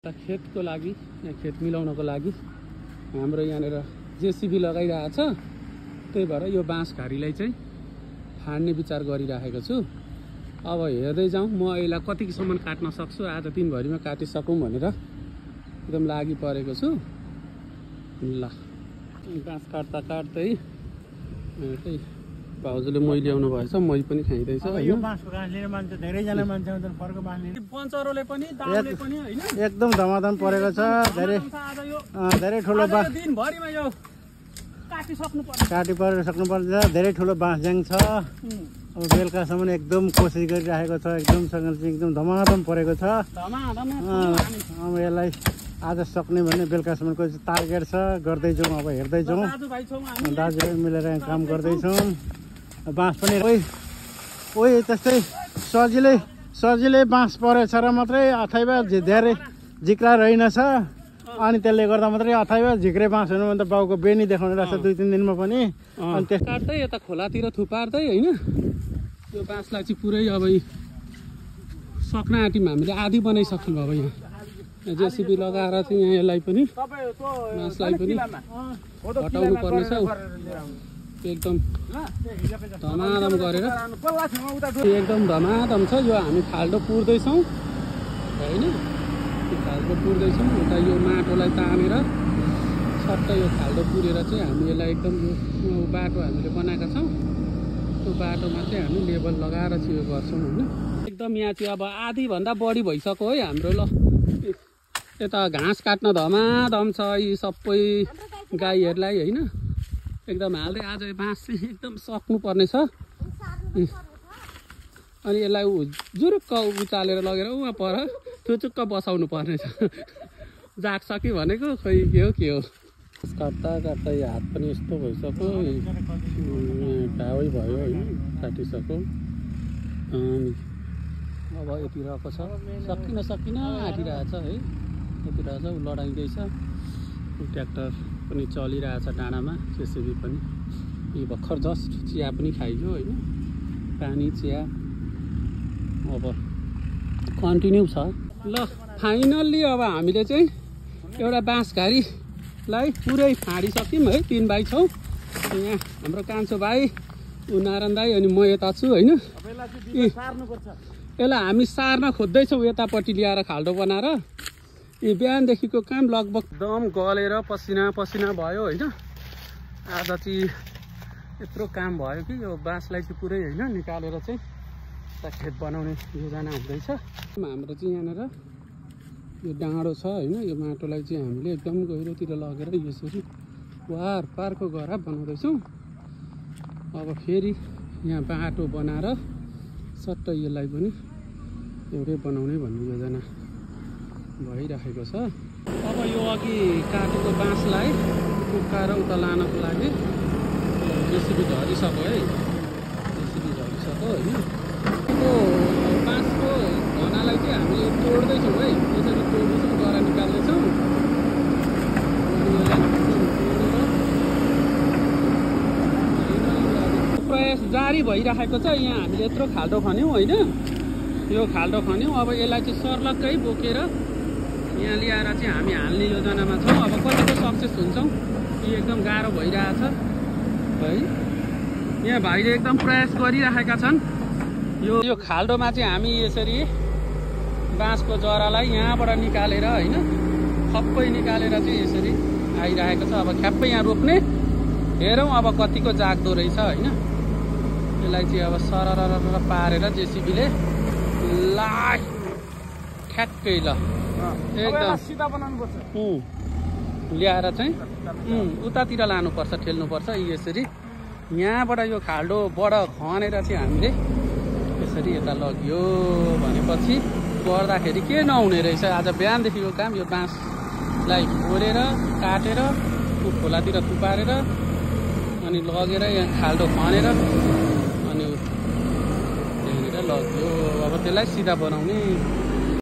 खेतको लागि यहाँ खेत मिलाउनको लागि हाम्रो यहाँनिर जेसीबी लगाइरहेछ। त्यही भएर यो बाँसघारीलाई चाहिँ फाड्ने विचार गरिराखेको छु। अब हेर्दै जाउँ म यसलाई कतिसम्म काट्न सक्छु। आज दिनभरिमा काटिसकौँ भनेर एकदम लागि परेको छु। ल बाँस काट्दा काट्दै त्यही भाउजूले मै ल्याउनु भएछ, मै पनि खाइँदैछ। यो बाँसको घाँस लिने मान्छे धेरैजना मान्छे आउँछन्, फर्को बाँस लिने। पञ्चरोले पनि दाउले पनि हैन एकदम धमाधम परेको छ। धेरै ठुलो बाँस दिनभरिमा यो काटिसक्नुपर्छ। धेरै ठुलो बाँस ज्याङ छ। अब बेलुकासम्म एकदम कोसिस गरिरहेको छ। एकदम धमाधम परेको छ। अब यसलाई आज सक्ने भन्ने बेलुकासम्मको टार्गेट छ। गर्दै जाउँ, अब हेर्दै जाउँ। दाजुभाइ मिलेर काम गर्दैछौँ। बाँस पनि ओइ त्यस्तै सजिलै बाँस परेछ र मात्रै अथवा धेरै झिक्रा रहेनछ। अनि त्यसले गर्दा मात्रै अथवा झिक्रे बाँस हुनु भने त बाउको बेनी देखाउने रहेछ 2-3 दिनमा पनि। अनि त्यस काट्दै यता खोलातिर थुपार्दै हैन यो बाँसलाई चाहिँ पुरै अब सक्न आँटिमा हामीले आधी बनाइसक्छौँ। अब यहाँ जेसीबी लगाएर चाहिँ यहाँ यसलाई पनि बाँसलाई पनि हटाउनु पर्नेछ। एकदम धमाधम गरेर एकदम धमाधम छ। यो हामी खाल्डो पुर्दैछौँ हैन, खाल्डो पुर्दैछौँ। उता यो माटोलाई तानेर सट्ट यो खाल्डो पुरेर चाहिँ हामी यसलाई एकदम यो बाटो हामीले बनाएका छौँ। त्यो बाटोमा चाहिँ हामी लेबल लगाएर चाहिँ यो गर्छौँ हैन। एकदम यहाँ चाहिँ अब आधीभन्दा बढी भइसक्यो है हाम्रो। ल यता घाँस काट्न धमाधम छ यी सबै गाईहरूलाई हैन। एकदम हाल्दै आज बाँस चाहिँ एकदम सक्नुपर्ने छ। अनि यसलाई जुरुक्क उचालेर लगेर उहाँ पर चुचुक्क बसाउनु पर्ने छ। जाग्छ कि भनेको खोइ के हो। काट्दा काट्दा यो हात पनि यस्तो भइसक्यो, घावै भयो होइन, काटिसक्यो। अब यति रहेको छ, सकिन आँटिरहेछ है। यति रहेछ, ऊ लडाइँदैछ। ट्र्याक्टर पनि चलिरहेछ डाँडामा, जेसीबी पनि। यो भर्खर जस्ट चिया पनि खाइयो होइन, पानी चिया अब कन्टिन्यू छ। ल फाइनल्ली अब हामीले चाहिँ एउटा बाँसघारीलाई पुरै फाँडिसक्यौँ है। 3 भाइ छौँ यहाँ, हाम्रो कान्छो भाइ, ऊ नारायण दाई, अनि म यता छु होइन। यसलाई हामी सार्न खोज्दैछौँ यतापट्टि ल्याएर खाल्डो बनाएर। यी बिहानदेखिको काम लगभग दम गलेर पसिना भयो होइन। आज चाहिँ यत्रो काम भयो कि यो बाँसलाई चाहिँ पुरै होइन निकालेर चाहिँ खेत बनाउने योजना हुँदैछ। हाम्रो चाहिँ यहाँनिर यो डाँडो छ होइन। यो माटोलाई चाहिँ हामीले एकदम गहिरोतिर लगेर यसरी वार पारको गरा बनाउँदैछौँ। अब फेरि यहाँ बाटो बनाएर सट्ट यसलाई पनि एउटै बनाउने भन्ने योजना भइरहेको छ। अब यो अघि काटेको बाँसलाई उकाएर उता लानको लागि जेसीबी झरिसक्यो है। जेसीबी झरिसक्यो होइन। यो बाँसको घनालाई चाहिँ हामीले तोड्दैछौँ है। यसरी तोड्दैछौँ, गरा निकाल्दैछौँ। प्रयास जारी भइरहेको छ। यहाँ हामीले यत्रो खाल्डो खन्यौँ होइन। यो खाल्डो खन्यौँ, अब यसलाई चाहिँ सर्लक्कै बोकेर यहाँ ल्याएर चाहिँ हामी हाल्ने योजनामा छौँ। अब कतिको सक्सेस हुन्छौँ यो एकदम गाह्रो भइरहेछ है। यहाँ भाइले एकदम प्रयास गरिरहेका छन्। यो खाल्डोमा चाहिँ हामी यसरी बाँसको जरालाई यहाँबाट निकालेर होइन, खप्पै निकालेर चाहिँ यसरी आइरहेको छ। अब ख्याप्पै यहाँ रोप्ने, हेरौँ अब कतिको जाग्दो रहेछ होइन। यसलाई चाहिँ अब सरर पारेर जेसीबीले ठ्याक्कै ल एकदम सिधा बनाउनुपर्छ। ल्याएर चाहिँ उतातिर लानुपर्छ, ठेल्नुपर्छ यसरी। यहाँबाट यो खाल्डोबाट खनेर चाहिँ हामीले यसरी यता लग्यो भनेपछि गर्दाखेरि के नहुने रहेछ। आज बिहानदेखिको काम यो बाँसलाई फोरेर काटेर खोलातिर थुपारेर अनि लगेर यहाँ खाल्डो खनेर अनि त्यहाँनिर लग्यो। अब त्यसलाई सिधा बनाउने